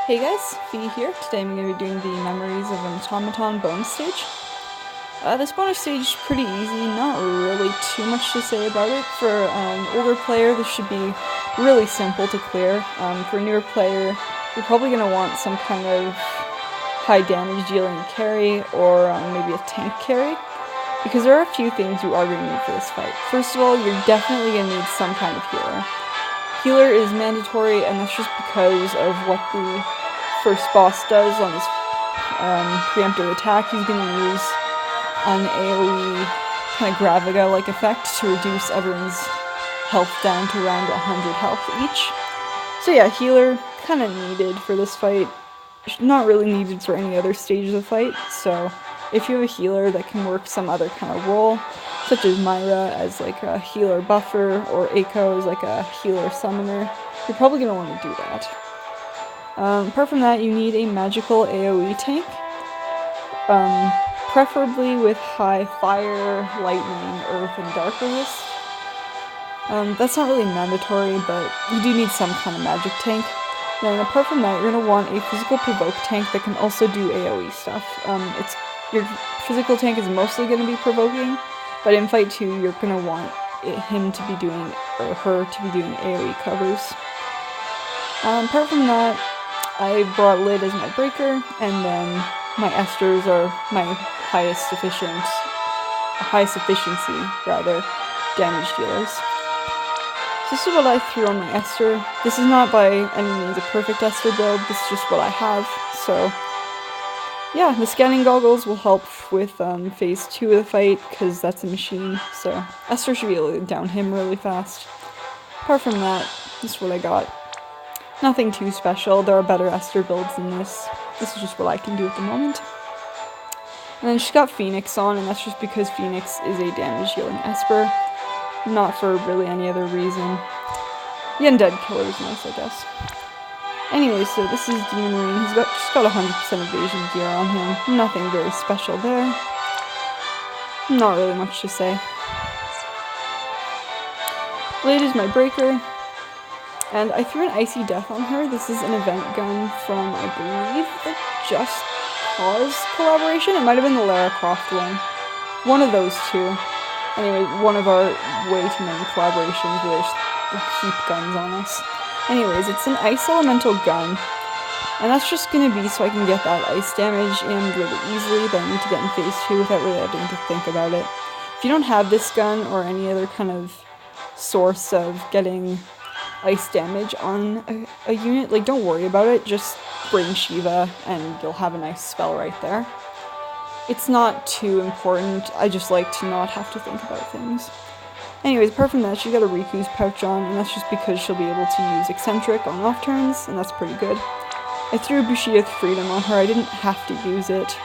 Hey guys, Fee here. Today I'm going to be doing the Memories of an Automaton bonus stage. This bonus stage is pretty easy, not really too much to say about it. For an older player, this should be really simple to clear. For a newer player, you're probably going to want some kind of high damage dealing carry, or maybe a tank carry, because there are a few things you are going to need for this fight. First of all, you're definitely going to need some kind of healer. Healer is mandatory, and that's just because of what the first boss does on his preemptive attack. He's going to use an AoE kind of Graviga-like effect to reduce everyone's health down to around 100 health each. So yeah, healer kind of needed for this fight. Not really needed for any other stages of the fight, so if you have a healer that can work some other kind of role, such as Myra as like a healer buffer, or Eiko as like a healer summoner, you're probably going to want to do that. Apart from that, you need a magical AoE tank, preferably with high fire, lightning, earth, and dark resist. That's not really mandatory, but you do need some kind of magic tank. Then apart from that, you're going to want a physical provoke tank that can also do AoE stuff. Your physical tank is mostly going to be provoking, but in Fight 2, you're going to want him to be doing, or her to be doing AoE covers. Apart from that, I brought Lid as my breaker, and then my Esters are my highest efficiency, damage dealers. So this is what I threw on my Esther. This is not by any means a perfect Esther build, this is just what I have, so yeah, the scanning goggles will help with phase 2 of the fight, because that's a machine, so Esther should be able to down him really fast. Apart from that, this is what I got. Nothing too special, there are better Esther builds than this. This is just what I can do at the moment. And then she's got Phoenix on, and that's just because Phoenix is a damage healing Esper. Not for really any other reason. The Undead Killer is nice, I guess. Anyway, so this is Demon Marine. He's just got 100% evasion gear on him. Nothing very special there. Not really much to say. Blade is my breaker. And I threw an Icy Death on her. This is an event gun from, I believe, the Just Cause collaboration. It might have been the Lara Croft one. One of those two. Anyway, one of our way too many collaborations where there's heap guns on us. Anyways, it's an Ice Elemental gun. And that's just going to be so I can get that ice damage in really easily that I need to get in phase 2 without really having to think about it. If you don't have this gun or any other kind of source of getting ice damage on a unit, like, don't worry about it, just bring Shiva and you'll have a nice spell right there. It's not too important, I just like to not have to think about things. Anyways, apart from that, she's got a Riku's pouch on, and that's just because she'll be able to use Eccentric on off turns, and that's pretty good. I threw Bushido Freedom on her, I didn't have to use it.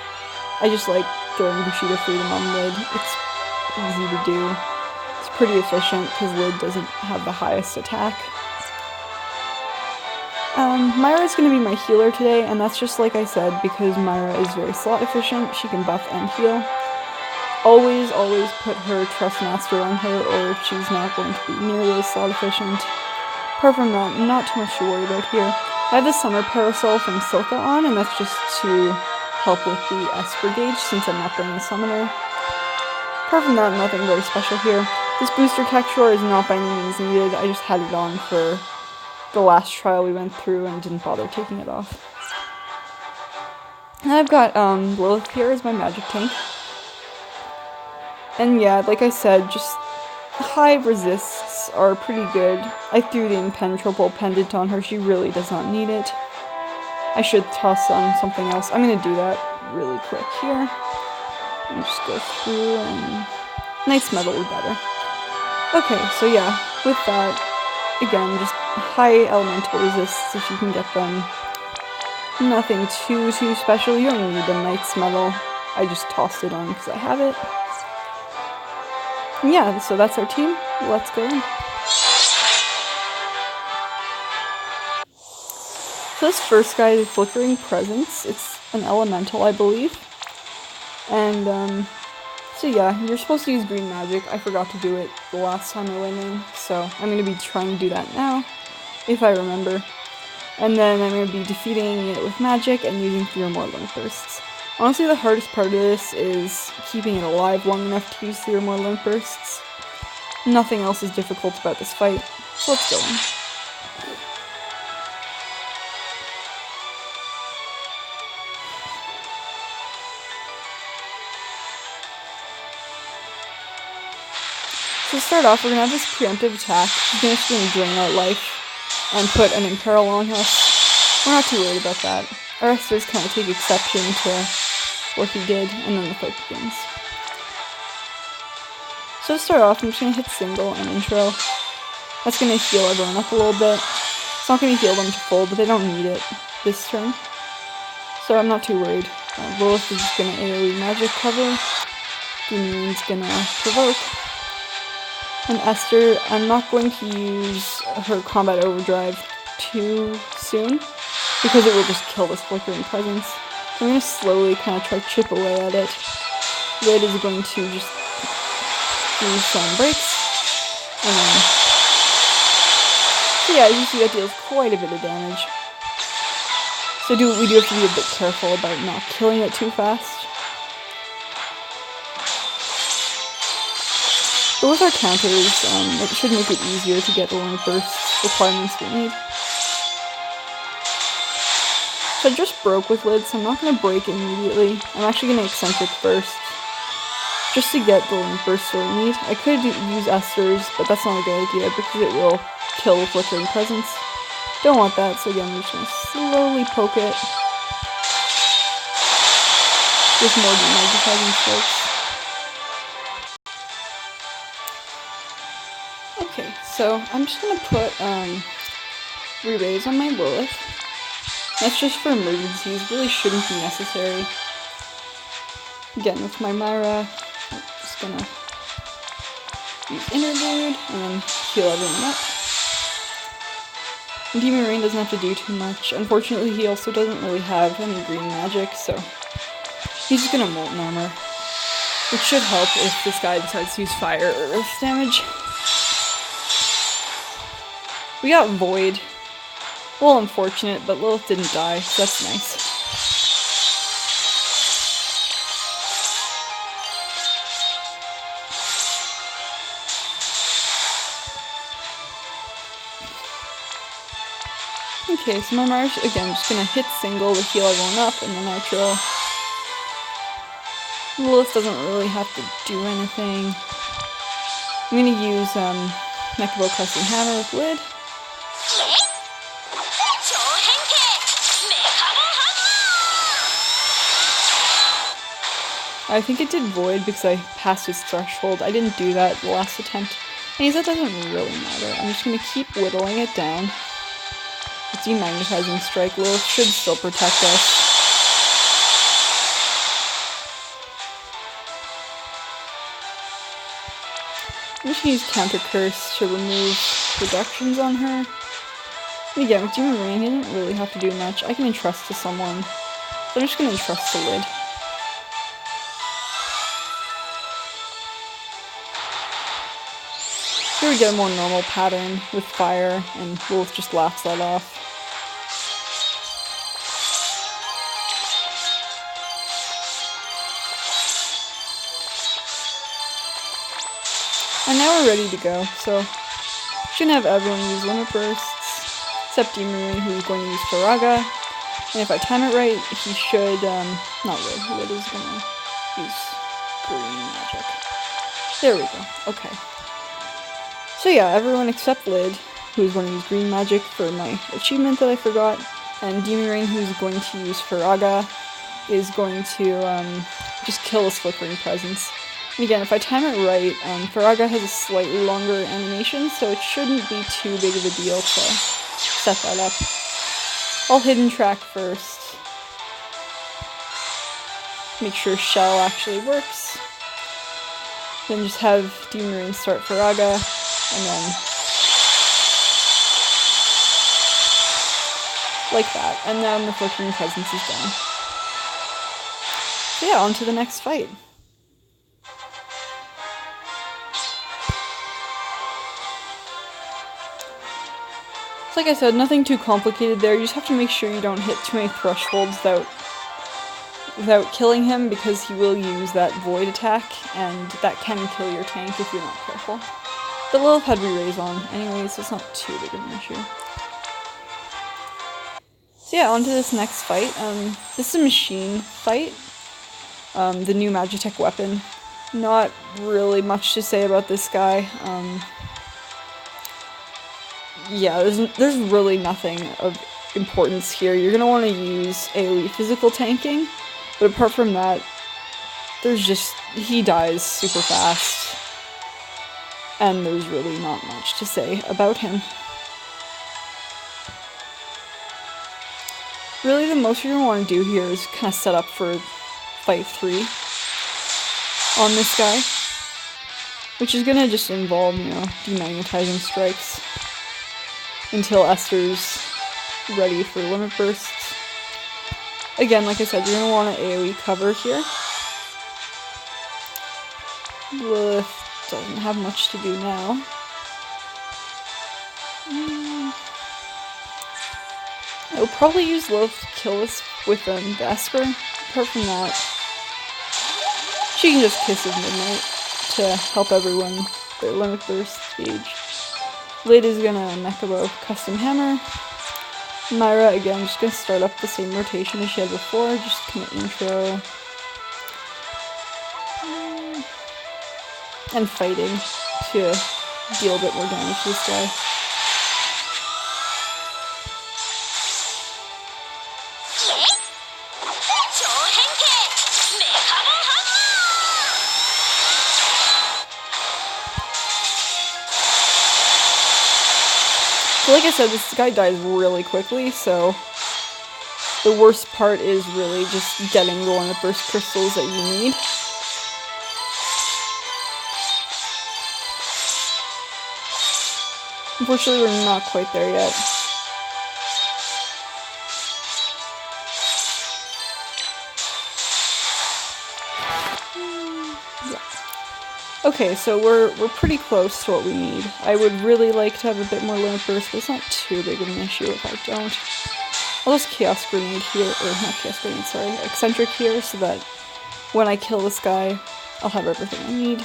I just like throwing Bushido Freedom on Lid, it's easy to do. It's pretty efficient, because Lid doesn't have the highest attack. Myra's going to be my healer today, and that's just like I said, because Myra is very slot efficient, she can buff and heal. Always put her Trust Master on her, or she's not going to be nearly as slot efficient. Apart from that, not too much to worry about here. I have the Summer Parasol from Folka on, and that's just to help with the Esper gauge, since I'm not bringing a Summoner. Apart from that, nothing very special here. This booster texture is not by any means needed, I just had it on for the last trial we went through and didn't bother taking it off. And I've got Lilith here as my magic tank. And yeah, like I said, just high resists are pretty good. I threw the Impenetrable Pendant on her, she really does not need it. I should toss on something else. I'm gonna do that really quick here. And just go through, and Knight's Metal would be better. Okay, so yeah, with that, again, just high elemental resists if you can get them. Nothing too special, you don't need the Knight's Metal. I just tossed it on because I have it. And yeah, so that's our team. Let's go in. So this first guy is Flickering Presence. It's an elemental, I believe. And so yeah, you're supposed to use green magic. I forgot to do it the last time I went in, so I'm going to be trying to do that now, if I remember. And then I'm going to be defeating it with magic and using 3 or more limit bursts. Honestly, the hardest part of this is keeping it alive long enough to use 3 or more limit bursts. Nothing else is difficult about this fight, so let's go in. So to start off, we're going to have this preemptive attack. He's just going to drain out life and put an imperil on us. We're not too worried about that. Our Esters kind of take exception to what he did, and then the fight begins. So to start off, I'm just going to hit single and intro. That's going to heal everyone up a little bit. It's not going to heal them to full, but they don't need it this turn. So I'm not too worried. Lilith is just going to AoE magic cover. Demon's going to provoke. And Esther, I'm not going to use her combat overdrive too soon, because it will just kill this flickering presence. So I'm going to slowly kind of try to chip away at it. Lid is going to just do some breaks, and then, so yeah, you see that deals quite a bit of damage. So we do have to be a bit careful about not killing it too fast. But with our counters, it should make it easier to get the limit burst requirements we need. So I just broke with Lid, so I'm not going to break immediately. I'm actually going to eccentric first, just to get the limit burst we need. I could use Esther's, but that's not a good idea because it will kill the flickering presence. Don't want that, so again, I'm just going to slowly poke it. Just more demagnetizing strokes. Okay, so I'm just going to put re-raise on my Lilith. That's just for emergencies, really shouldn't be necessary. Again, with my Myra, I'm just going to use Interlude and then heal everyone up. And Demon Rain doesn't have to do too much. Unfortunately, he also doesn't really have any green magic, so he's just going to Molten Armor, which should help if this guy decides to use fire or earth damage. We got Void. A little unfortunate, but Lilith didn't die, so that's nice. Okay, so my Myra's, again, just gonna hit single to heal everyone up, and then Nitro. Lilith doesn't really have to do anything. I'm gonna use Mechabo Crescent Hammer with Lid. I think it did Void because I passed his threshold. I didn't do that the last attempt. Anyways, that doesn't really matter. I'm just going to keep whittling it down. The demagnetizing strike Lilith should still protect us. I'm just going to use Counter Curse to remove reductions on her. And again, with Demon Rain, he didn't really have to do much. I can entrust to someone. So I'm just going to entrust to Lid. Here we get a more normal pattern with fire, and Lilith just laughs that off. And now we're ready to go, so shouldn't have everyone use limit bursts, except Demon Rain, who's going to use Faraga. And if I time it right, he should, not Lid. Lid is going to use green magic. There we go, okay. So yeah, everyone except Lid, who's going to use green magic for my achievement that I forgot, and Demon Rain, who's going to use Faraga, is going to just kill this flickering presence. And again, if I time it right, Faraga has a slightly longer animation, so it shouldn't be too big of a deal to set that up. I'll hidden track first. Make sure Shell actually works. Then just have Demon Rain start Faraga. And then, like that, and then the flickering presence is done. So yeah, on to the next fight. So like I said, nothing too complicated there. You just have to make sure you don't hit too many thresholds without killing him, because he will use that void attack, and that can kill your tank if you're not careful. But Lilith had re-raise on anyways, so it's not too big of an issue. So yeah, on to this next fight. This is a machine fight. The new Magitech weapon. Not really much to say about this guy. Yeah, there's really nothing of importance here. You're gonna want to use AoE physical tanking, but apart from that, he dies super fast, and there's really not much to say about him. Really, the most you're gonna want to do here is kind of set up for fight 3 on this guy, which is gonna just involve, you know, demagnetizing strikes until Esther's ready for limit bursts. Again, like I said, you're gonna want to AoE cover here. Lilith doesn't have much to do now. I will probably use Lilith to kill this with the Esper. Apart from that, she can just kiss of Midnight to help everyone their limit burst gauge. Lilith is gonna Mechabo custom hammer. Myra, again, just gonna start up the same rotation as she had before, just kind of intro. And fighting to deal a bit more damage to this guy. So like I said, this guy dies really quickly, so the worst part is really just getting the limit burst crystals that you need. Unfortunately, we're not quite there yet. Okay, so we're pretty close to what we need. I would really like to have a bit more limit burst, but it's not too big of an issue if I don't. I'll just Chaos Grenade here, or not Chaos Grenade, sorry, Eccentric here, so that when I kill this guy, I'll have everything I need.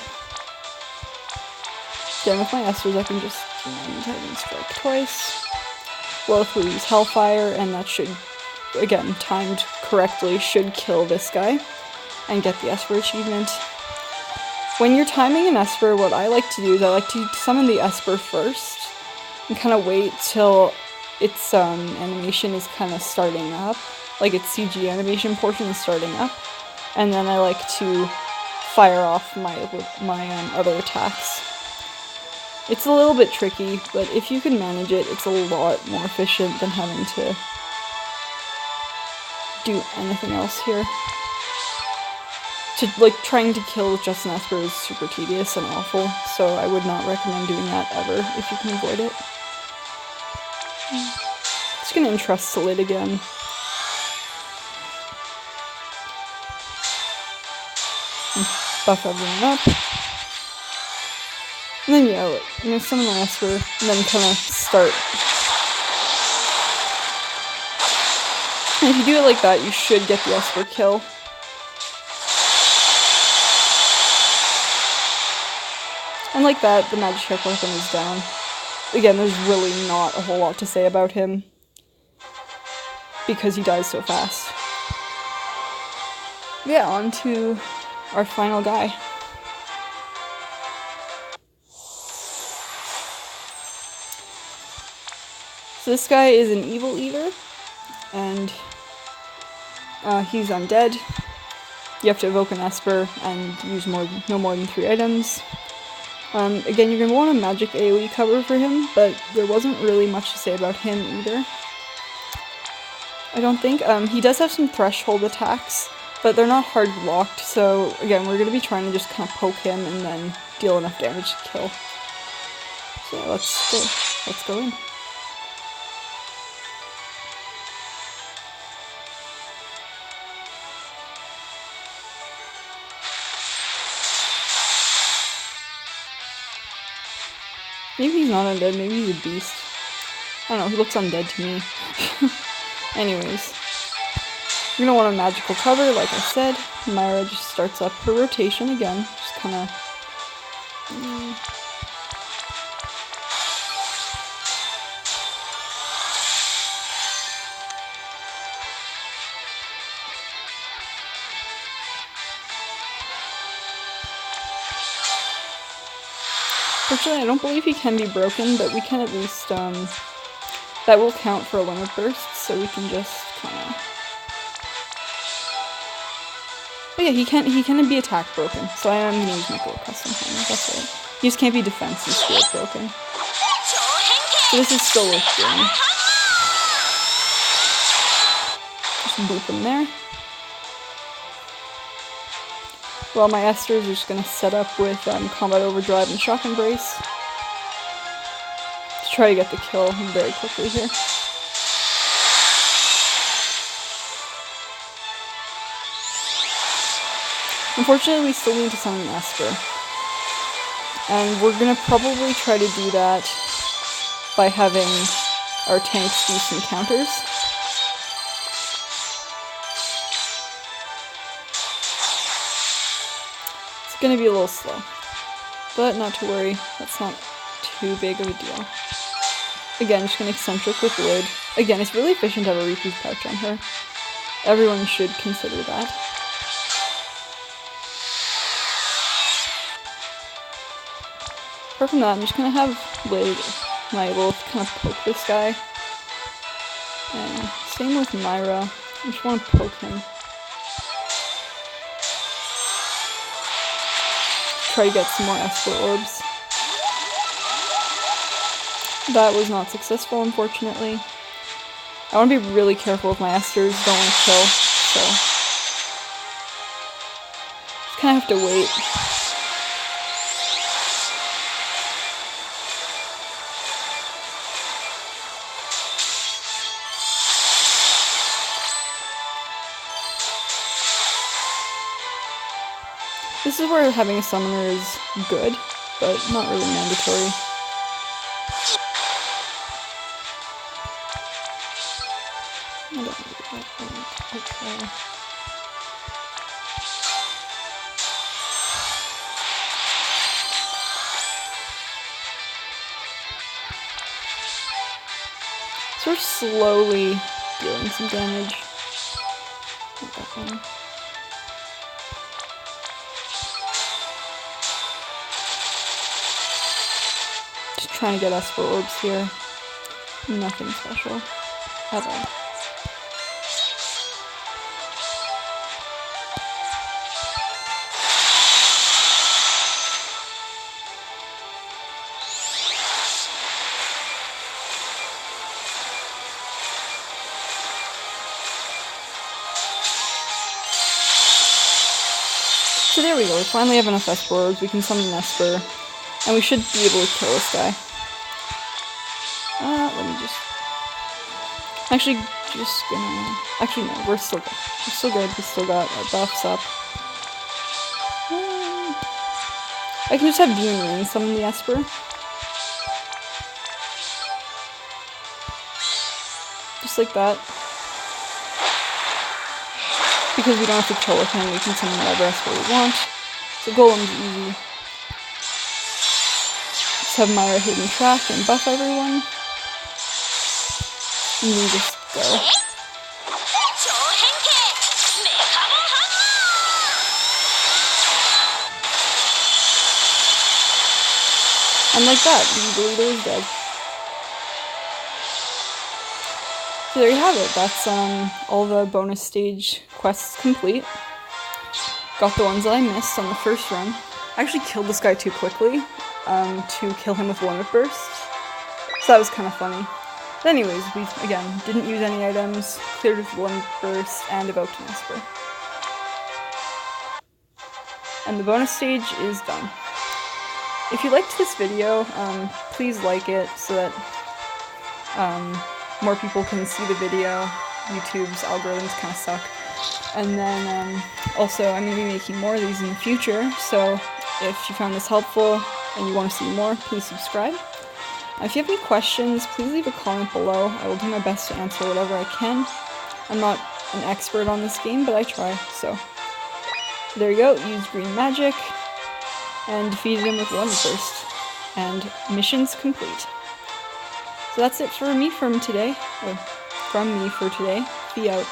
Again, with my Esters, I can just strike twice. Lilith will use Hellfire, and that should, again, timed correctly, should kill this guy and get the Esper achievement. When you're timing an Esper, what I like to do is I like to summon the Esper first and kind of wait till its animation is kind of starting up, like its CG animation portion is starting up, and then I like to fire off my other attacks. It's a little bit tricky, but if you can manage it, it's a lot more efficient than having to do anything else here. Trying to kill with just an Esper is super tedious and awful, so I would not recommend doing that ever if you can avoid it. Just gonna entrust the lid again. Buff everyone up. And then yeah, I'm gonna summon my Esper, and then kind of start. And if you do it like that, you should get the Esper kill. And like that, the Magitech weapon is down. Again, there's really not a whole lot to say about him, because he dies so fast. Yeah, on to our final guy. So this guy is an Evil Eater, and he's undead. You have to evoke an Esper and use no more than 3 items. Again, you're going to want a magic AoE cover for him, but there wasn't really much to say about him either. I don't think. He does have some threshold attacks, but they're not hard blocked, so again, we're going to be trying to just kind of poke him and then deal enough damage to kill. So yeah, let's go in. Maybe he's not undead, maybe he's a beast. I don't know, he looks undead to me. Anyways. You're gonna want a magical cover, like I said. Myra just starts up her rotation again. Just kinda... Fortunately, I don't believe he can be broken, but we can at least, that will count for a limit burst, so we can just kinda... But yeah, he can be attack broken, so I am gonna use my gold custom hammer, that's right. He just can't be defense and shield broken. So this is still worth doing. Just boop him there. Well, my Esther is just gonna set up with Combat Overdrive and Shock Embrace to try to get the kill very quickly here. Unfortunately, we still need to summon Esther, and we're gonna probably try to do that by having our tanks do some counters. Gonna be a little slow, but not to worry, that's not too big of a deal. Again, just gonna eccentric with Lid. Again, it's really efficient to have a Riku's pouch on her. Everyone should consider that. Apart from that, I'm just gonna have Lid, my Lilith, kind of poke this guy. And same with Myra, I just want to poke him. Try to get some more Esper orbs. That was not successful, unfortunately. I want to be really careful with my Esters, don't want to kill, so... just kind of have to wait. This is where having a summoner is good, but not really mandatory. I don't need that. Okay. So we're slowly dealing some damage. Not that one. Just trying to get Esper orbs here. Nothing special at all. So there we go, we finally have enough Esper orbs, we can summon an Esper, and we should be able to kill this guy. Let me just... Actually, just gonna... Actually, no, we're still good. We're still good, we still got our buffs up. I can just have Demon Rain summon the Esper. Just like that. Because we don't have to kill with him, we can summon whatever Esper we want. So Golem's easy. Just have Myra hidden track and buff everyone. And then just go. And like that, the leader is dead. So there you have it, that's all the bonus stage quests complete. Got the ones that I missed on the first run. I actually killed this guy too quickly to kill him with Limit Burst. So that was kind of funny. But anyways, we, again, didn't use any items, cleared with Limit Burst, and evoked an Esper. And the bonus stage is done. If you liked this video, please like it so that more people can see the video. YouTube's algorithms kind of suck. And then also I'm going to be making more of these in the future, so if you found this helpful and you want to see more, please subscribe. If you have any questions, please leave a comment below. I will do my best to answer whatever I can. I'm not an expert on this game, but I try, so. There you go, used green magic, and defeated him with one burst. And mission's complete. So that's it for me from today, or from me for today. Be out.